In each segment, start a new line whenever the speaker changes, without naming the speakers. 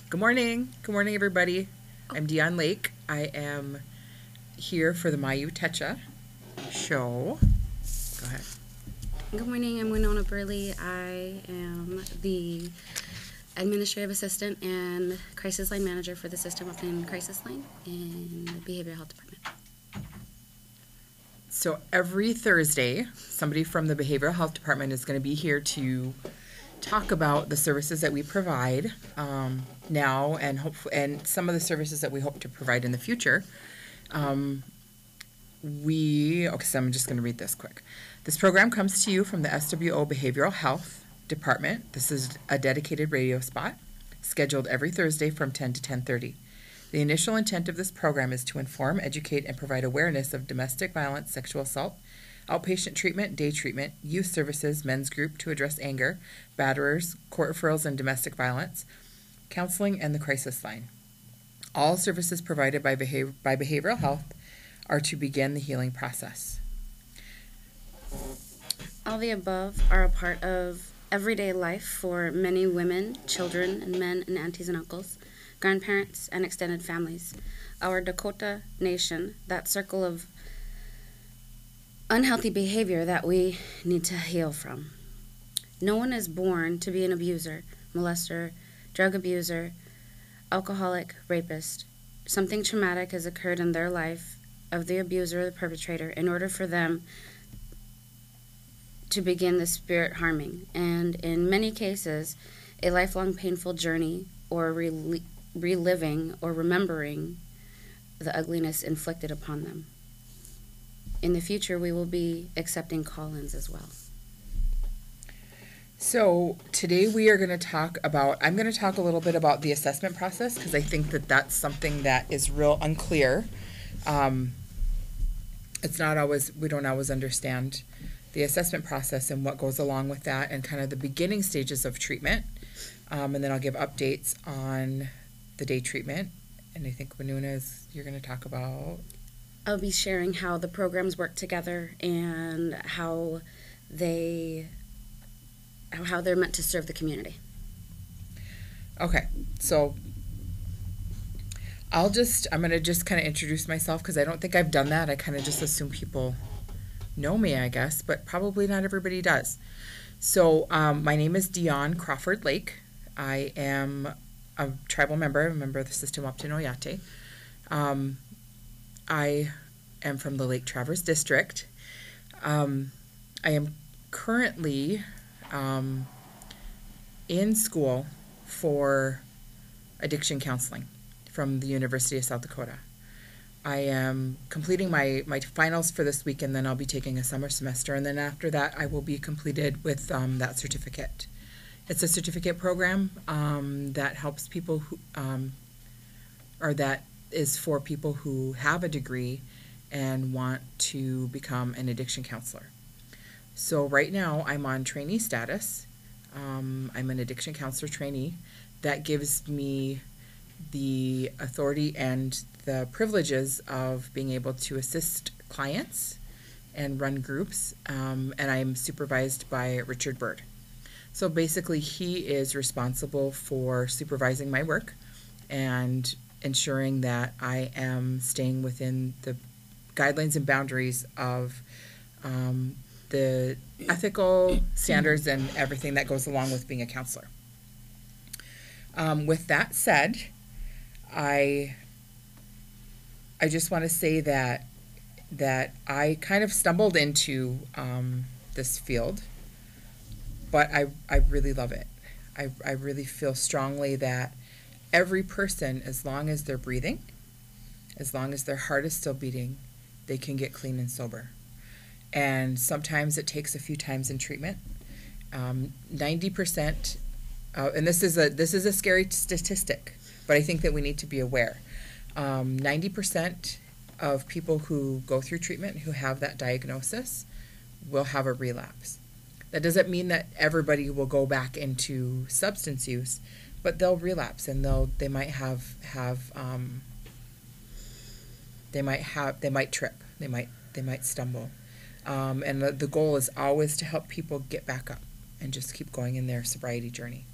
Good morning. Good morning, everybody. I'm Dion Lake. I am here for the Mayuteca show. Go ahead.
Good morning. I'm Winona Burley. I am the administrative assistant and crisis line manager for the System Within Crisis Line in the Behavioral Health Department.
So every Thursday, somebody from the Behavioral Health Department is going to be here to talk about the services that we provide now and some of the services that we hope to provide in the future. So I'm just going to read this quick. This program comes to you from the SWO Behavioral Health Department. This is a dedicated radio spot scheduled every Thursday from 10 to 10:30. The initial intent of this program is to inform, educate, and provide awareness of domestic violence, sexual assault, outpatient treatment, day treatment, youth services, men's group to address anger, batterers, court referrals and domestic violence, counseling, and the crisis line. All services provided by behavioral health are to begin the healing process.
All the above are a part of everyday life for many women, children, and men and aunties and uncles, grandparents, and extended families. Our Dakota nation, that circle of unhealthy behavior that we need to heal from. No one is born to be an abuser, molester, drug abuser, alcoholic, rapist. Something traumatic has occurred in their life of the abuser or the perpetrator in order for them to begin the spirit harming, and in many cases, a lifelong painful journey or reliving or remembering the ugliness inflicted upon them. In the future, we will be accepting call-ins as well.
So today we are going to talk about, I'm going to talk a little bit about the assessment process because I think that that's something that is real unclear. It's not always, we don't always understand the assessment process and what goes along with that and kind of the beginning stages of treatment. And then I'll give updates on the day treatment. And I think Winona, you're going to talk about.
I'll be sharing how the programs work together and how they're meant to serve the community.
Okay, so I'm going to just kind of introduce myself because I don't think I've done that. I kind of just assume people know me, I guess, but probably not everybody does. So my name is Dion Crawford Lake. I am a tribal member, a member of the System Waptenoyate. I am from the Lake Traverse District. I am currently in school for addiction counseling from the University of South Dakota. I am completing my finals for this week, and then I'll be taking a summer semester, and then after that I will be completed with that certificate. It's a certificate program that helps people who, or that is for people who have a degree and want to become an addiction counselor. So right now I'm on trainee status. I'm an addiction counselor trainee. That gives me the authority and the privileges of being able to assist clients and run groups, and I'm supervised by Richard Bird. So basically he is responsible for supervising my work and ensuring that I am staying within the guidelines and boundaries of the ethical standards and everything that goes along with being a counselor. With that said, I just want to say that I kind of stumbled into this field, but I really love it. I really feel strongly that every person, as long as they're breathing, as long as their heart is still beating, they can get clean and sober. And sometimes it takes a few times in treatment. 90%, and this is a scary statistic, but I think that we need to be aware. 90% of people who go through treatment, who have that diagnosis, will have a relapse. That doesn't mean that everybody will go back into substance use, but they'll relapse, and they might trip, they might stumble, and the goal is always to help people get back up and just keep going in their sobriety journey.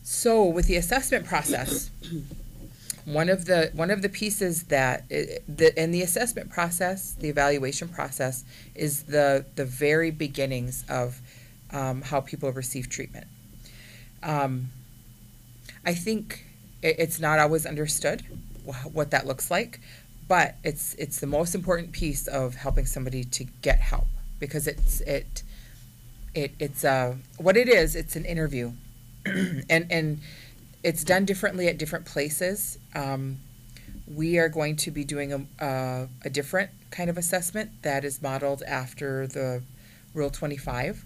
So with the assessment process, one of the pieces in the assessment process, the evaluation process, is the very beginnings of how people receive treatment. I think it's not always understood what that looks like, but it's the most important piece of helping somebody to get help, because it's what it is. It's an interview, and it's done differently at different places. We are going to be doing a different kind of assessment that is modeled after the Rule 25,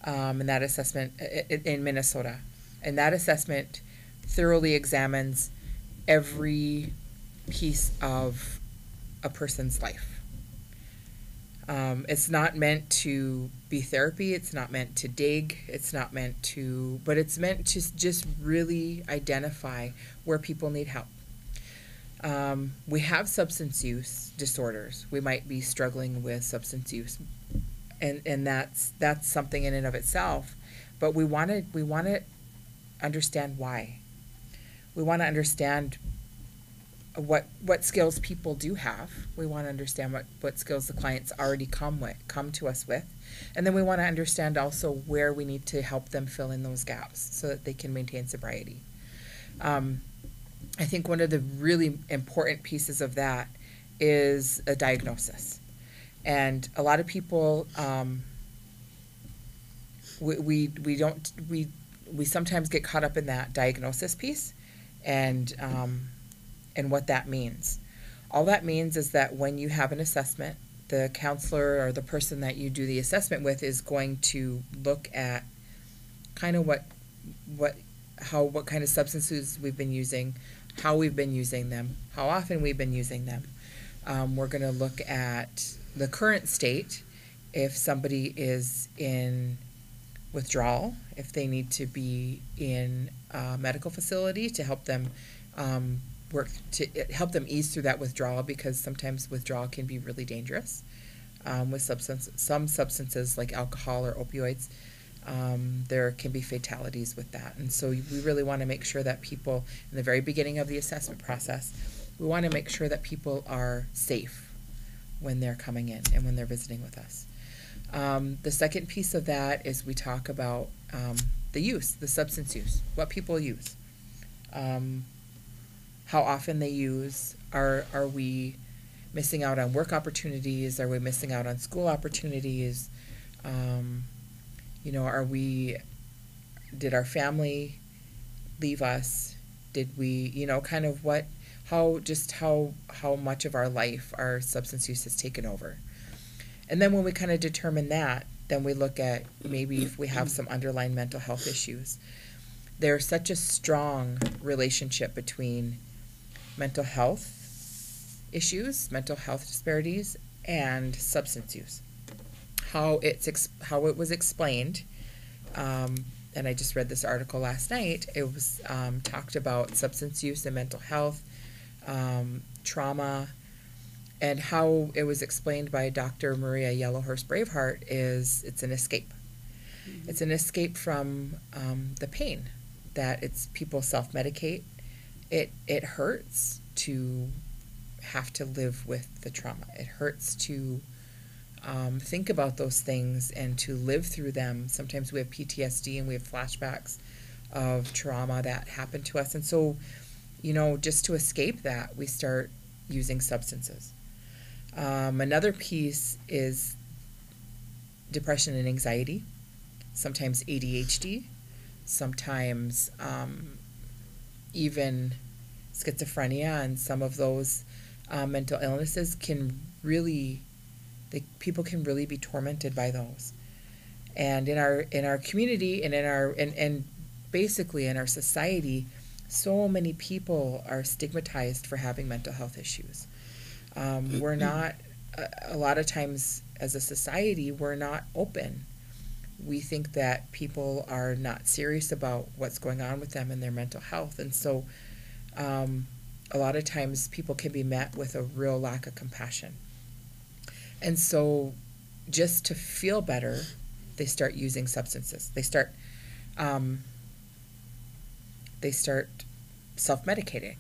and that assessment in Minnesota. And that assessment thoroughly examines every piece of a person's life. It's not meant to be therapy. It's not meant to dig. It's not meant to, but it's meant to just really identify where people need help. We have substance use disorders. We might be struggling with substance use, and that's something in and of itself. But we want to understand why. We want to understand what skills people do have. We want to understand what skills the clients already come to us with. And then we want to understand also where we need to help them fill in those gaps so that they can maintain sobriety. I think one of the really important pieces of that is a diagnosis. And a lot of people, we sometimes get caught up in that diagnosis piece and what that means. All that means is that when you have an assessment, the counselor or the person that you do the assessment with is going to look at kind of what kind of substances we've been using, how we've been using them, how often we've been using them. We're going to look at the current state, if somebody is in withdrawal, if they need to be in a medical facility to help them help them ease through that withdrawal, because sometimes withdrawal can be really dangerous with some substances like alcohol or opioids. There can be fatalities with that, and so we really want to make sure that people, in the very beginning of the assessment process, we want to make sure that people are safe when they're coming in and when they're visiting with us. The second piece of that is we talk about the substance use, what people use, how often they use. Are we missing out on work opportunities? Are we missing out on school opportunities? Did our family leave us? Did we, kind of how much of our life our substance use has taken over? And then when we kind of determine that, then we look at maybe if we have some underlying mental health issues. There's such a strong relationship between mental health issues, mental health disparities, and substance use. How it was explained, and I just read this article last night. It was talked about substance use and mental health, trauma, and how it was explained by Dr. Maria Yellowhurst Braveheart is it's an escape. Mm-hmm. It's an escape from the pain that people self-medicate. It hurts to have to live with the trauma. It hurts to think about those things and to live through them. Sometimes we have PTSD and we have flashbacks of trauma that happened to us. And so, just to escape that, we start using substances. Another piece is depression and anxiety, sometimes ADHD, sometimes even schizophrenia, and some of those mental illnesses people can really be tormented by those. And in our community and basically in our society, so many people are stigmatized for having mental health issues. We're not, a lot of times as a society, we're not open. We think that people are not serious about what's going on with them and their mental health. And so a lot of times people can be met with a real lack of compassion. And so just to feel better, they start using substances. They start they start self-medicating.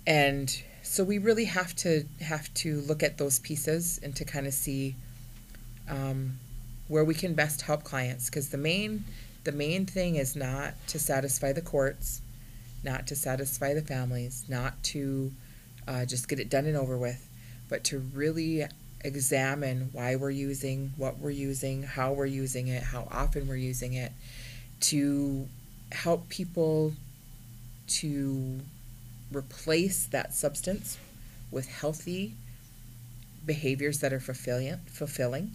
And so we really have to look at those pieces and to kind of see where we can best help clients, because the main thing is not to satisfy the courts, not to satisfy the families, not to just get it done and over with, but to really examine why we're using, what we're using, how we're using it, how often we're using it, to help people to replace that substance with healthy behaviors that are fulfilling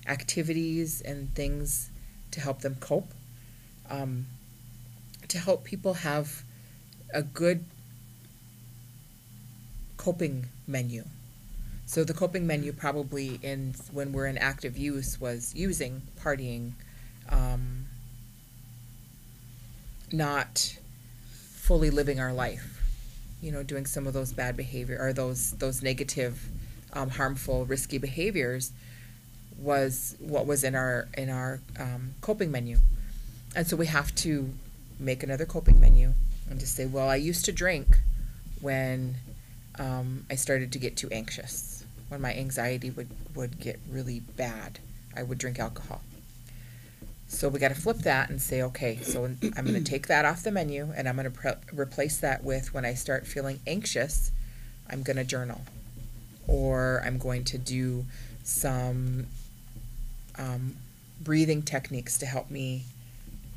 activities and things to help them cope, to help people have a good coping menu. So the coping menu probably when we're in active use was using, partying, not fully living our life, doing some of those bad behavior or those negative, harmful, risky behaviors was what was in our coping menu. And so we have to make another coping menu and just say, well, I used to drink when I started to get too anxious. When my anxiety would get really bad, I would drink alcohol. So we got to flip that and say, okay, so I'm going to take that off the menu and I'm going to replace that with, when I start feeling anxious, I'm going to journal, or I'm going to do some breathing techniques to help me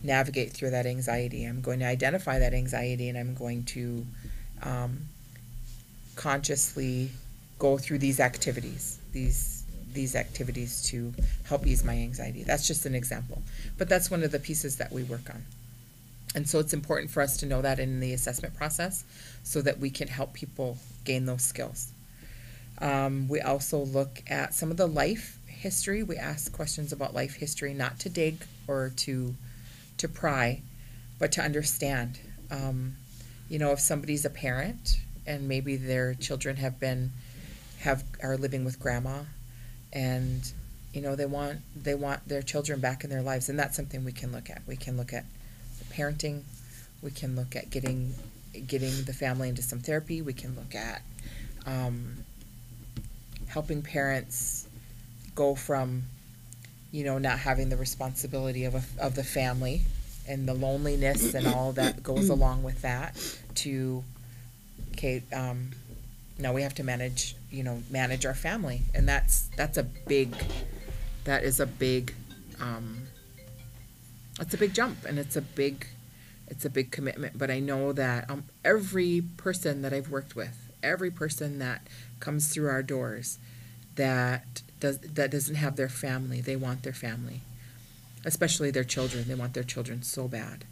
navigate through that anxiety. I'm going to identify that anxiety and I'm going to consciously go through these activities, these activities to help ease my anxiety. That's just an example, but that's one of the pieces that we work on. And so it's important for us to know that in the assessment process so that we can help people gain those skills. We also look at some of the life history. We ask questions about life history, not to dig or to pry, but to understand. If somebody's a parent and maybe their children are living with grandma, and they want their children back in their lives, and that's something we can look at. We can look at parenting. We can look at getting the family into some therapy. We can look at helping parents go from not having the responsibility of the family and the loneliness and all that goes along with that to now we have to manage our family, and that's a big jump, and it's a big commitment. But I know that every person that I've worked with, every person that comes through our doors that doesn't have their family, they want their family, especially their children. They want their children so bad.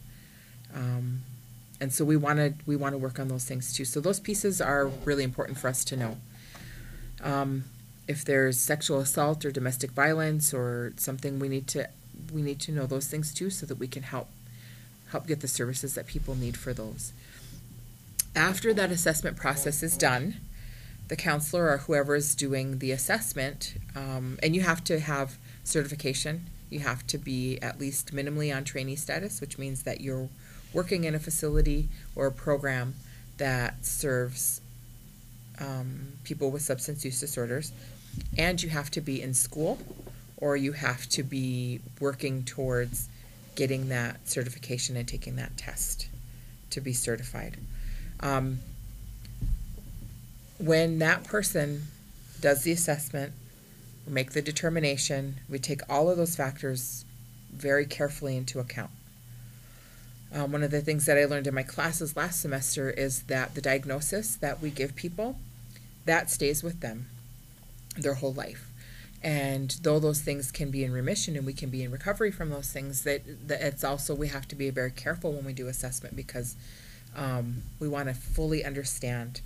And so we want to work on those things too. So those pieces are really important for us to know. If there's sexual assault or domestic violence or something, we need to know those things too, so that we can help get the services that people need for those. After that assessment process is done, the counselor or whoever is doing the assessment, and you have to have certification. You have to be at least minimally on trainee status, which means that you're working in a facility or a program that serves people with substance use disorders, and you have to be in school, or you have to be working towards getting that certification and taking that test to be certified. When that person does the assessment, we make the determination, we take all of those factors very carefully into account. One of the things that I learned in my classes last semester is that the diagnosis that we give people, that stays with them their whole life. And though those things can be in remission and we can be in recovery from those things, that it's also, we have to be very careful when we do assessment, because we want to fully understand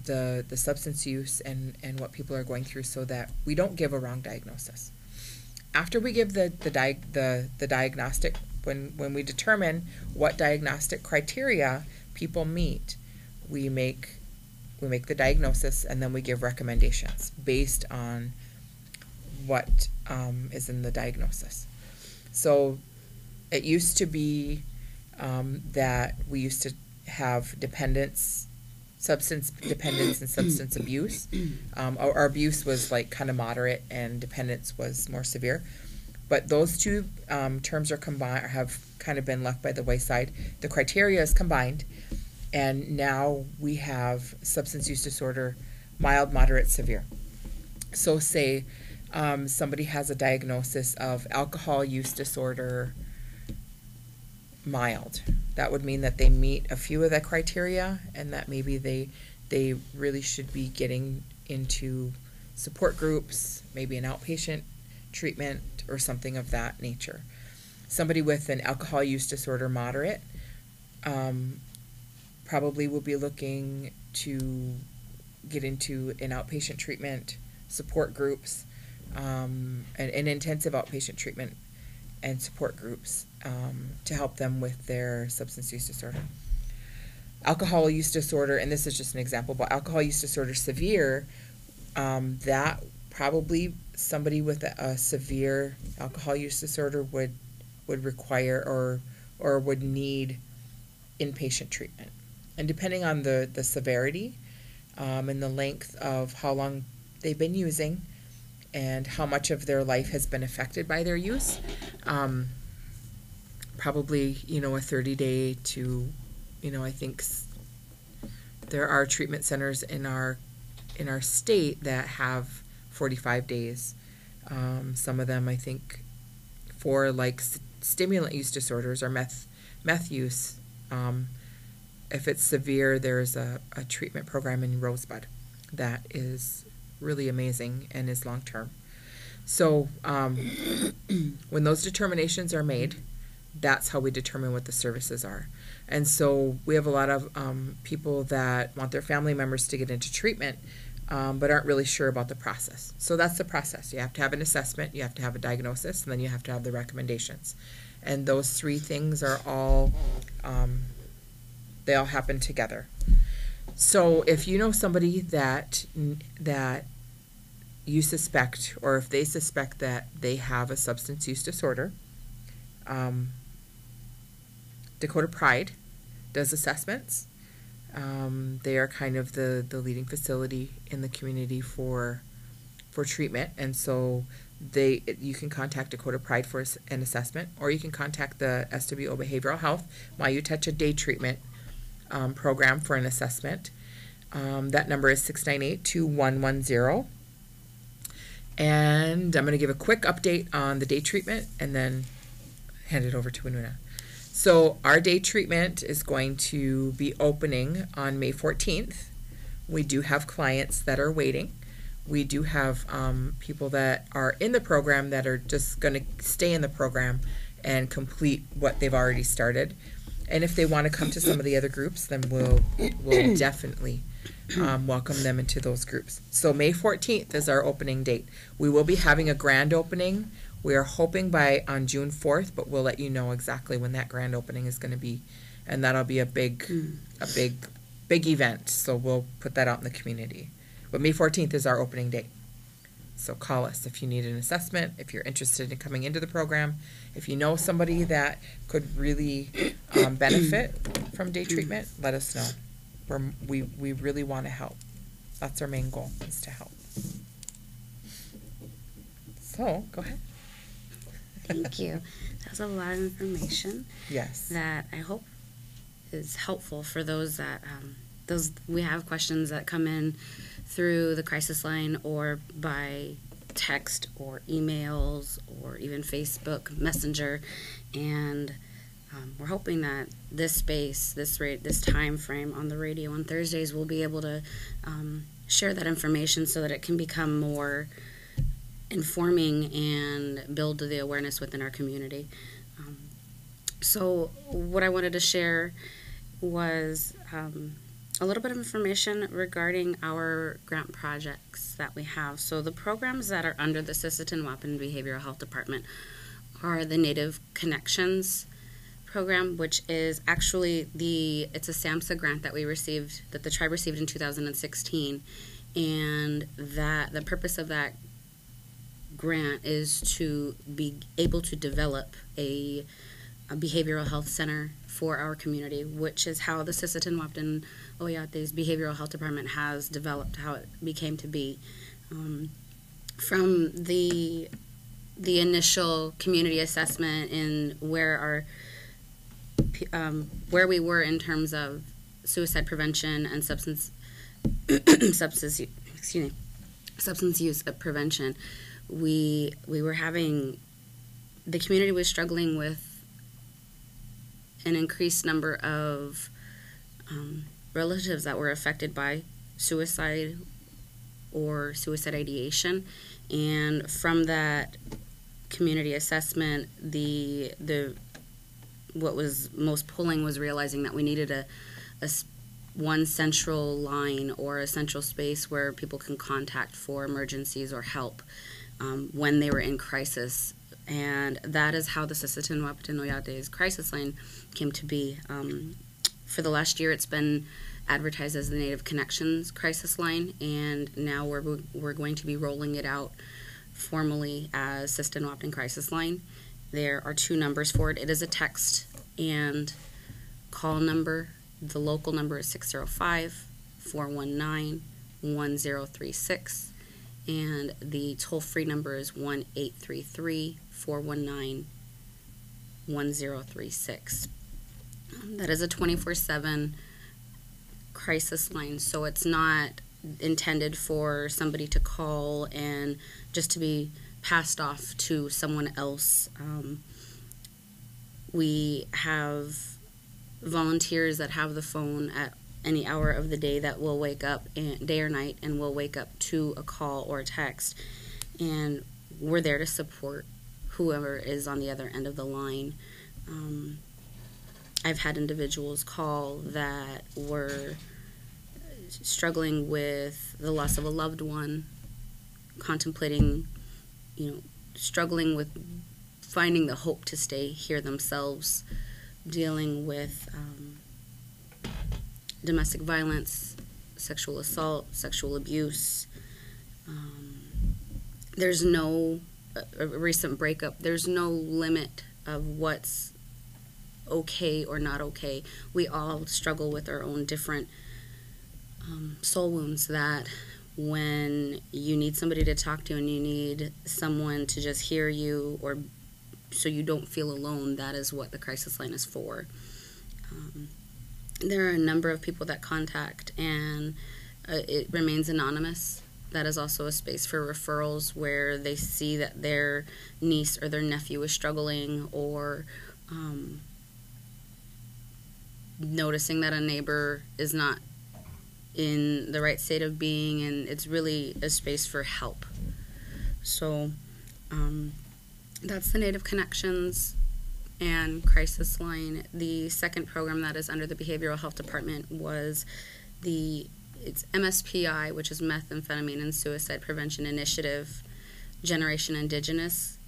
the substance use and what people are going through, so that we don't give a wrong diagnosis. After we give the diagnostic, when we determine what diagnostic criteria people meet, we make the diagnosis, and then we give recommendations based on what is in the diagnosis. So it used to be that we used to have substance dependence and substance abuse. Our abuse was like kind of moderate and dependence was more severe. But those two terms are combined, have kind of been left by the wayside. The criteria is combined, and now we have substance use disorder, mild, moderate, severe. So say somebody has a diagnosis of alcohol use disorder mild. That would mean that they meet a few of the criteria and that maybe they really should be getting into support groups, maybe an outpatient treatment or something of that nature. Somebody with an alcohol use disorder moderate probably will be looking to get into an outpatient treatment, support groups, and intensive outpatient treatment and support groups to help them with their substance use disorder. Alcohol use disorder, and this is just an example, but alcohol use disorder severe, that probably somebody with a severe alcohol use disorder would require or would need inpatient treatment. And depending on the severity and the length of how long they've been using and how much of their life has been affected by their use, probably, a 30-day to, I think there are treatment centers in our state that have 45 days. Some of them, I think, for like stimulant use disorders or meth use. If it's severe, there's a treatment program in Rosebud that is really amazing and is long term. So when those determinations are made, that's how we determine what the services are. And so we have a lot of people that want their family members to get into treatment, but aren't really sure about the process. So that's the process. You have to have an assessment, you have to have a diagnosis, and then you have to have the recommendations. And those three things are all, they all happen together. So if you know somebody that you suspect, or if they suspect that they have a substance use disorder, Dakota Pride does assessments. They are kind of the leading facility in the community for treatment, and so you can contact Dakota Pride for an assessment, or you can contact the SWO Behavioral Health Mayuteca Day Treatment program for an assessment. That number is 698-2110. And I'm going to give a quick update on the day treatment and then hand it over to Anuna. So our day treatment is going to be opening on May 14th. We do have clients that are waiting. We do have people that are in the program that are just going to stay in the program and complete what they've already started. And if they want to come to some of the other groups, then we'll definitely welcome them into those groups. So May 14th is our opening date. We will be having a grand opening. We are hoping on June 4th, but we'll let you know exactly when that grand opening is going to be, and that'll be a big event. So we'll put that out in the community. But May 14th is our opening date. So call us if you need an assessment, if you're interested in coming into the program, if you know somebody that could really benefit from day treatment, let us know. We really want to help. That's our main goal, is to help. So go ahead.
Thank you. That was a lot of information.
Yes.
That I hope is helpful for those that we have questions that come in through the crisis line or by text or emails or even Facebook Messenger, and we're hoping that this space, this time frame on the radio on Thursdays, we'll be able to share that information so that it can become more informing and build the awareness within our community. So what I wanted to share was a little bit of information regarding our grant projects that we have. So the programs that are under the Sisseton-Waupun Behavioral Health Department are the Native Connections program, which is actually it's a SAMHSA grant that we received, that the tribe received in 2016, and that the purpose of that grant is to be able to develop a behavioral health center for our community, which is how the Sisseton Wapton Oyate's Behavioral Health Department has developed, how it became to be. From the initial community assessment in where we were in terms of suicide prevention and substance use prevention, we were having, the community was struggling with an increased number of relatives that were affected by suicide or suicide ideation. And from that community assessment, what was most pulling was realizing that we needed one central line or a central space where people can contact for emergencies or help when they were in crisis. And that is how the Sisseton Wapton Oyate's crisis line came to be. For the last year, it's been advertised as the Native Connections crisis line, and now we're going to be rolling it out formally as Sisseton Wapton crisis line. There are 2 numbers for it. It is a text and call number. The local number is 605-419-1036, and the toll-free number is 1-833-419-1036. That is a 24/7 crisis line, so it's not intended for somebody to call and just to be passed off to someone else. We have volunteers that have the phone at any hour of the day that will wake up, day or night, and will wake up to a call or a text, and we're there to support whoever is on the other end of the line. I've had individuals call that were struggling with the loss of a loved one, contemplating, struggling with finding the hope to stay here themselves, dealing with domestic violence, sexual assault, sexual abuse. There's no a recent breakup. There's no limit of what's okay or not okay. We all struggle with our own different soul wounds, that when you need somebody to talk to and you need someone to just hear you, or so you don't feel alone, that is what the crisis line is for. There are a number of people that contact, and it remains anonymous. That is also a space for referrals where they see that their niece or their nephew is struggling, or noticing that a neighbor is not in the right state of being, and it's really a space for help. So that's the Native Connections and Crisis Line. The second program that is under the Behavioral Health Department was it's MSPI, which is Methamphetamine and Suicide Prevention Initiative, Generation Indigenous.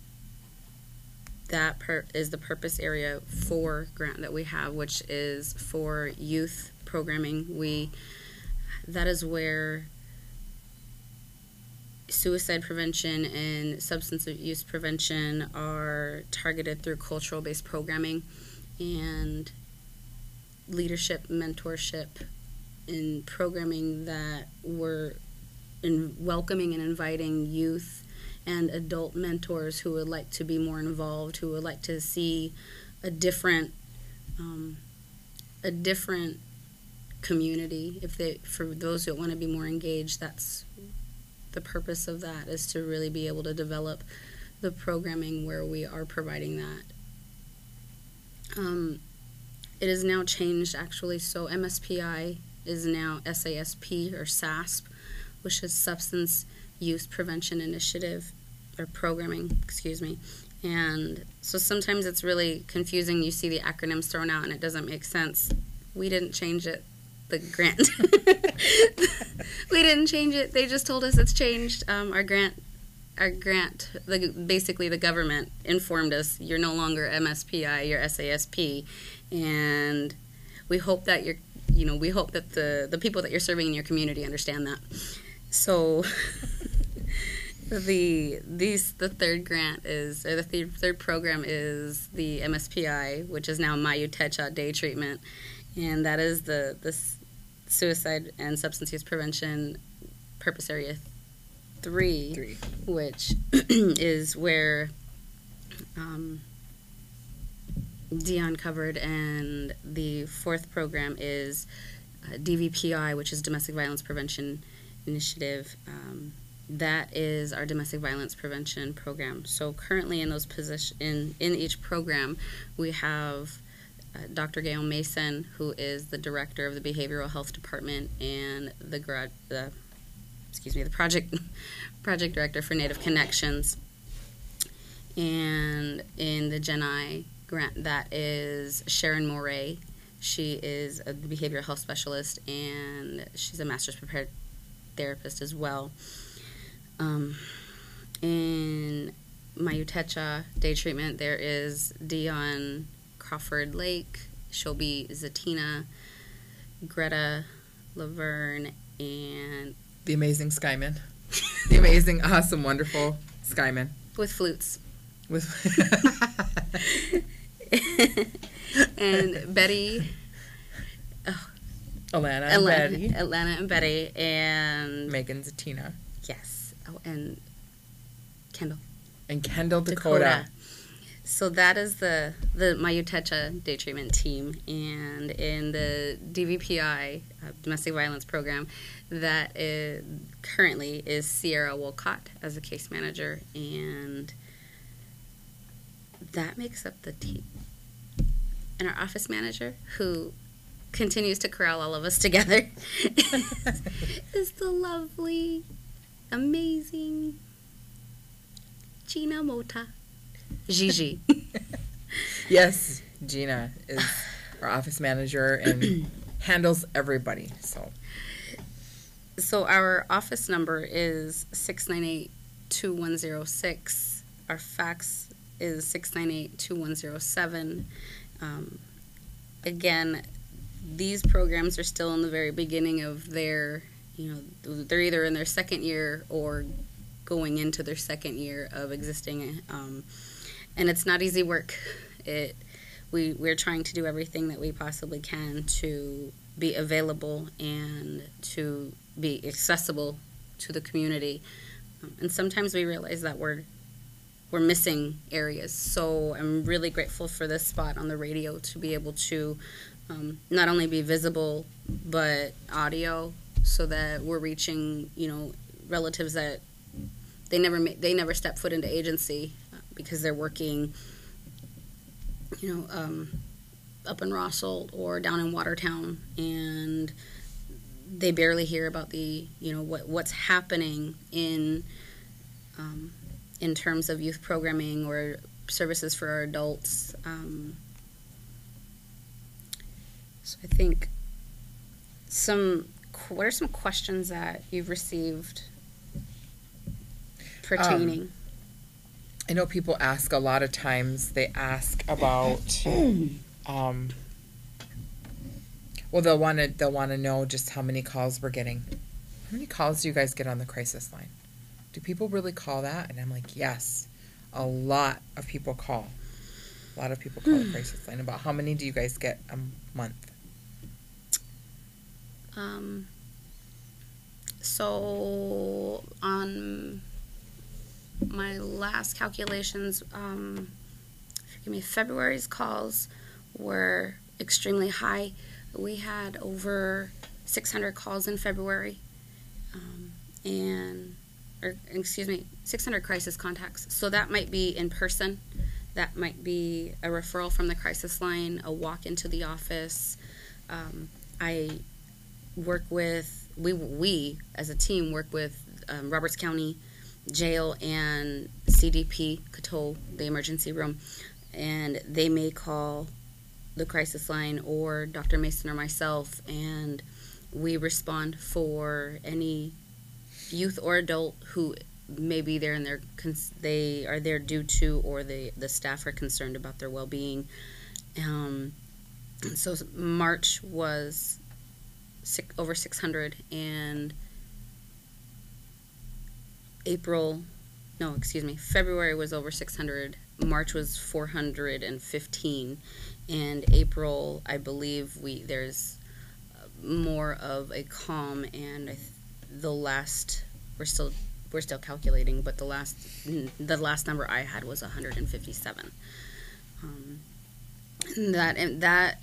That is the purpose area for grant that we have, which is for youth programming. That is where suicide prevention and substance use prevention are targeted through cultural-based programming and leadership, mentorship, in programming that we're welcoming and inviting youth and adult mentors who would like to be more involved, who would like to see a different community. For those who want to be more engaged, that's the purpose of that, is to really be able to develop the programming where we are providing that. It is now changed, actually, so MSPI is now SASP, or SASP, which is Substance Use Prevention Initiative, or Programming, excuse me. And so sometimes it's really confusing. You see the acronyms thrown out and it doesn't make sense. We didn't change it. The grant. We didn't change it. They just told us it's changed. Our grant, basically the government informed us, you're no longer MSPI, you're SASP, and we hope that we hope that the people that you're serving in your community understand that. So The third grant is, or the third program is the MSPI, which is now Mayuteca Day Treatment, and that is the Suicide and Substance Use Prevention Purpose Area 3, which is where Dion covered, and the fourth program is DVPI, which is Domestic Violence Prevention Initiative. That is our domestic violence prevention program. So currently in those in each program, we have Dr. Gail Mason, who is the director of the Behavioral Health Department, and the project director for Native Connections. And in the Gen I grant, that is Sharon Moray. She is a behavioral health specialist, and she's a master's prepared therapist as well. In Mayuteca Day Treatment, there is Dion Crawford Lake, Shobi Zatina, Greta Laverne, and
the amazing Skyman. The amazing, awesome, wonderful Skyman.
With flutes.
With
and Betty.
Alana
and Betty, and
Megan Zatina.
Yes. Oh, and Kendall.
And Kendall Dakota.
So that is the Mayuteca Day Treatment team. And in the DVPI, Domestic Violence Program, that currently is Sierra Wolcott as a case manager, and that makes up the team. And our office manager, who continues to corral all of us together, is the lovely, amazing Gina Mota. Gigi.
Yes, Gina is our office manager and handles everybody.
So our office number is 698-2106. Our fax is 698-2107. Again, these programs are still in the very beginning of their, they're either in their second year or going into their second year of existing, and it's not easy work. We're trying to do everything that we possibly can to be available and to be accessible to the community, and sometimes we realize that we're missing areas. So I'm really grateful for this spot on the radio to be able to not only be visible but audio, so that we're reaching relatives that they never step foot into agency because they're working up in Rossall or down in Watertown, and they barely hear about the what's happening in terms of youth programming or services for our adults. So I think what are some questions that you've received pertaining?
I know people ask a lot of times. They ask about, they'll want to know just how many calls we're getting. How many calls do you guys get on the crisis line? Do people really call that? And I'm like, yes, a lot of people call. A lot of people call the crisis line. About how many do you guys get a month?
So on my last calculations, February's calls were extremely high. We had over 600 calls in February, 600 crisis contacts. So that might be in person. That might be a referral from the crisis line, a walk into the office. I work with, we as a team work with Roberts County Jail and CDP, Coteau, the emergency room, and they may call the crisis line or Dr. Mason or myself, and we respond for any youth or adult who may be there and they are there due to, or the staff are concerned about their well-being. So March was over 600, and April no, excuse me, February was over 600, March was 415, and April, I believe there's more of a calm, and the last, we're still calculating, but the last number I had was 157. That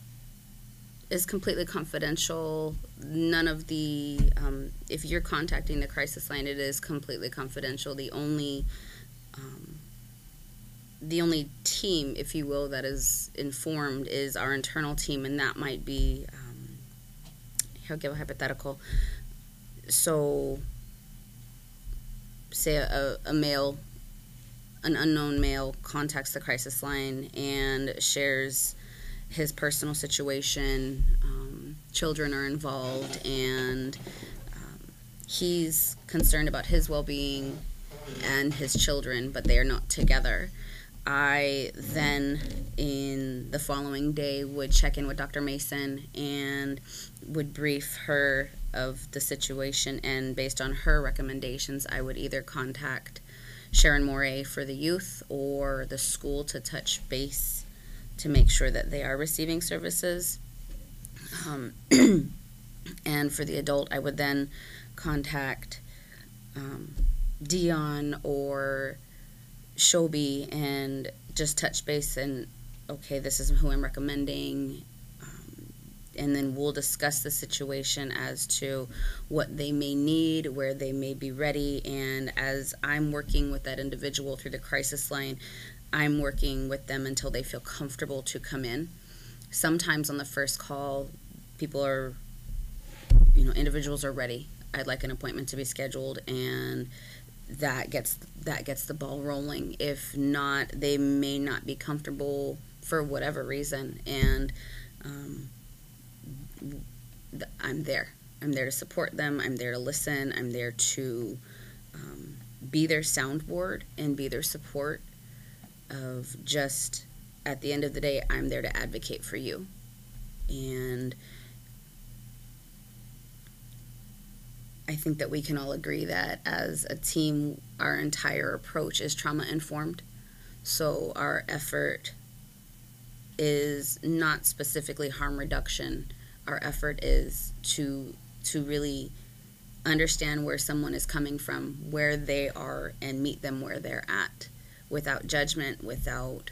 is completely confidential. None of the, if you're contacting the crisis line, it is completely confidential. The only team, if you will, that is informed is our internal team, and that might be, I'll give a hypothetical. So, say a male, an unknown male contacts the crisis line and shares his personal situation. Children are involved, and he's concerned about his well-being and his children, but they are not together. I then, in the following day, would check in with Dr. Mason and would brief her of the situation, and based on her recommendations, I would either contact Sharon Moray for the youth or the school to touch base to make sure that they are receiving services. And for the adult, I would then contact Dion or Shobi and just touch base and, okay, this is who I'm recommending, and then we'll discuss the situation as to what they may need, where they may be ready, and as I'm working with that individual through the crisis line, I'm working with them until they feel comfortable to come in. Sometimes on the first call, people are, individuals are ready. I'd like an appointment to be scheduled, and that gets the ball rolling. If not, they may not be comfortable for whatever reason, and I'm there. I'm there to support them. I'm there to listen. I'm there to be their soundboard and be their support of just, at the end of the day, I'm there to advocate for you. And I think that we can all agree that as a team, our entire approach is trauma-informed. So our effort is not specifically harm reduction. Our effort is to really understand where someone is coming from, where they are, and meet them where they're at, without judgment, without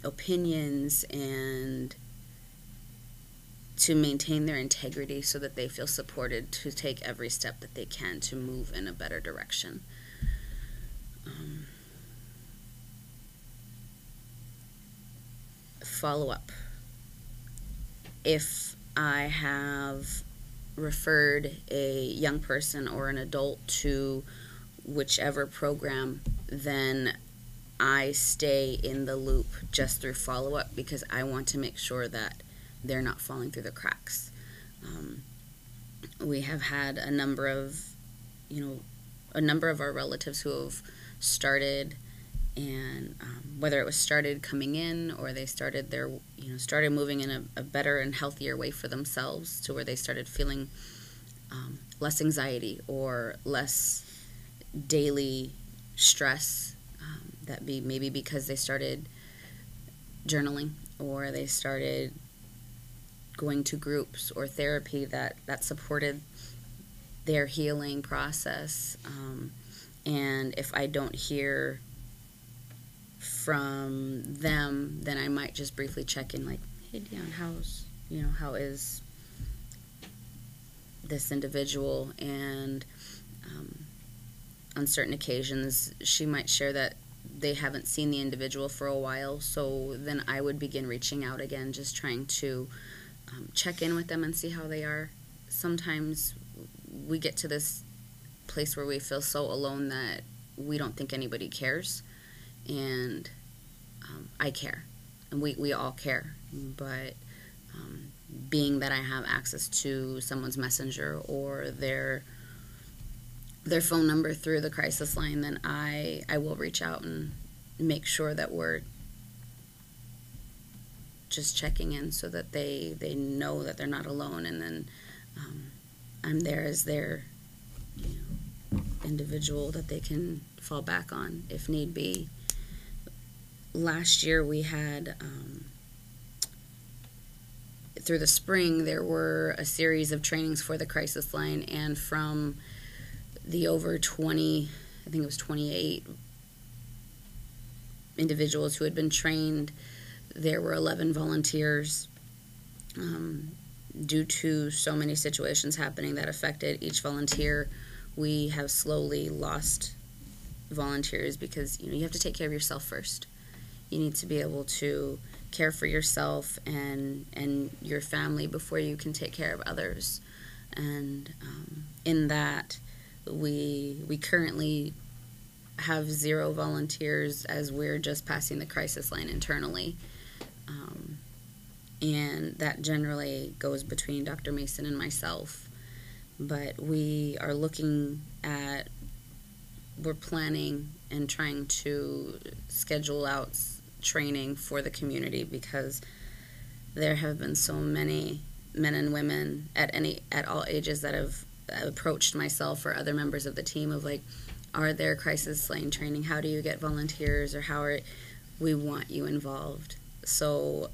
opinions, and to maintain their integrity so that they feel supported to take every step that they can to move in a better direction. Follow-up. If I have referred a young person or an adult to whichever program, then I stay in the loop just through follow-up, because I want to make sure that they're not falling through the cracks. We have had a number of our relatives who have started, and whether it was started coming in or they started started moving in a better and healthier way for themselves, to where they started feeling less anxiety or less daily stress, that maybe because they started journaling, or they started going to groups or therapy that supported their healing process. And if I don't hear from them, then I might just briefly check in, like, hey Dion, how is this individual? And on certain occasions, she might share that they haven't seen the individual for a while, so then I would begin reaching out again, just trying to check in with them and see how they are. Sometimes we get to this place where we feel so alone that we don't think anybody cares, and I care, and we all care, but being that I have access to someone's messenger or their phone number through the crisis line, then I will reach out and make sure that we're just checking in, so that they know that they're not alone, and then I'm there as their individual that they can fall back on if need be. Last year we had, through the spring, there were a series of trainings for the crisis line, and from the over 20, I think it was 28 individuals who had been trained, there were 11 volunteers. Due to so many situations happening that affected each volunteer, we have slowly lost volunteers because you have to take care of yourself first. You need to be able to care for yourself and your family before you can take care of others. And in that, we currently have 0 volunteers as we're just passing the crisis line internally. And that generally goes between Dr. Mason and myself. But we are we're planning and trying to schedule out training for the community, because there have been so many men and women at all ages that have approached myself or other members of the team of like, are there crisis line training? How do you get volunteers? Or we want you involved. So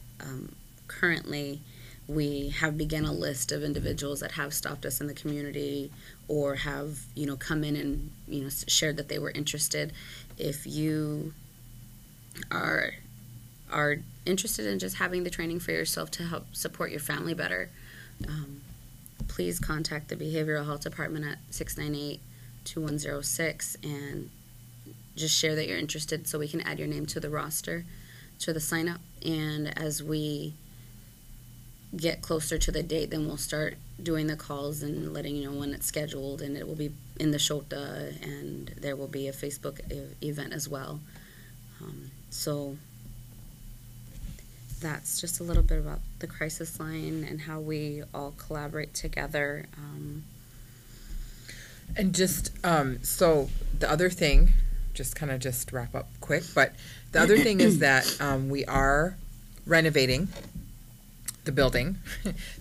currently we have begun a list of individuals that have stopped us in the community or have come in and shared that they were interested. If you are interested in just having the training for yourself to help support your family better, please contact the Behavioral Health Department at 698-2106 and just share that you're interested so we can add your name to the roster, to the sign up. And as we get closer to the date, then we'll start doing the calls and letting you know when it's scheduled, and it will be in the Shota, and there will be a Facebook event as well. So that's just a little bit about the crisis line and how we all collaborate together.
And just so the other thing, just wrap up quick, but the other thing is that we are renovating the building.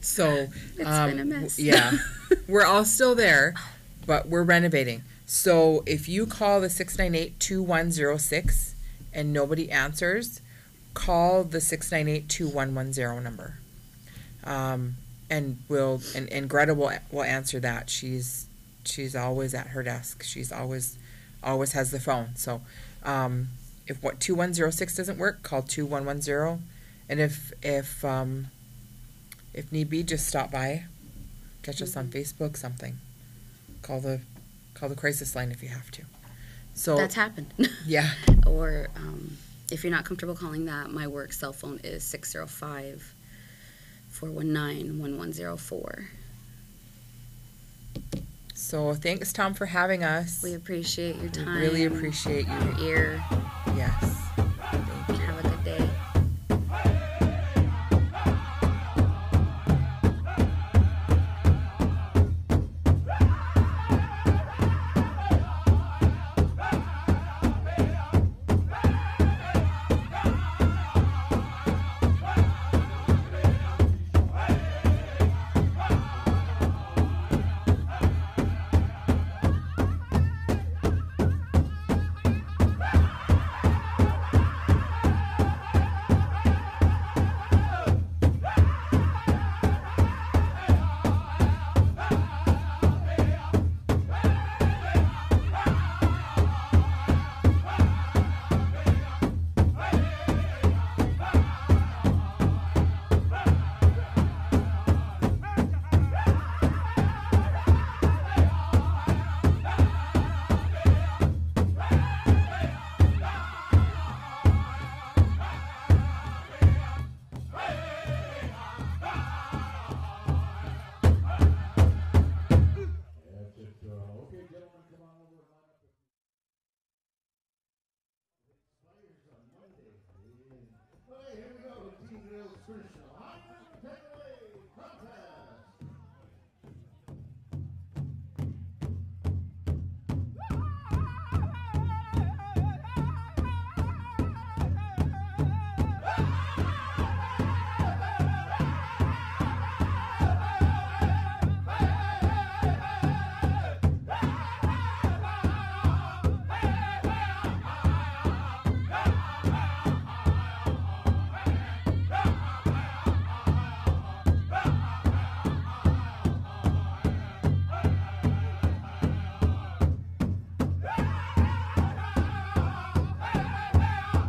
So
it's been a mess.
Yeah, we're all still there, but we're renovating. So if you call the 698-2106 and nobody answers, call the 698-2110 number, and Greta will answer that. She's always at her desk. She's always has the phone. So if 2106 doesn't work, call 2110, and if need be, just stop by, catch us on Facebook, something. Call the crisis line if you have to. So
that's happened.
Yeah.
Or if you're not comfortable calling that, my work cell phone is 605-419-1104.
So thanks, Tom, for having us.
We appreciate your time.
We really appreciate
your ear.
Yes.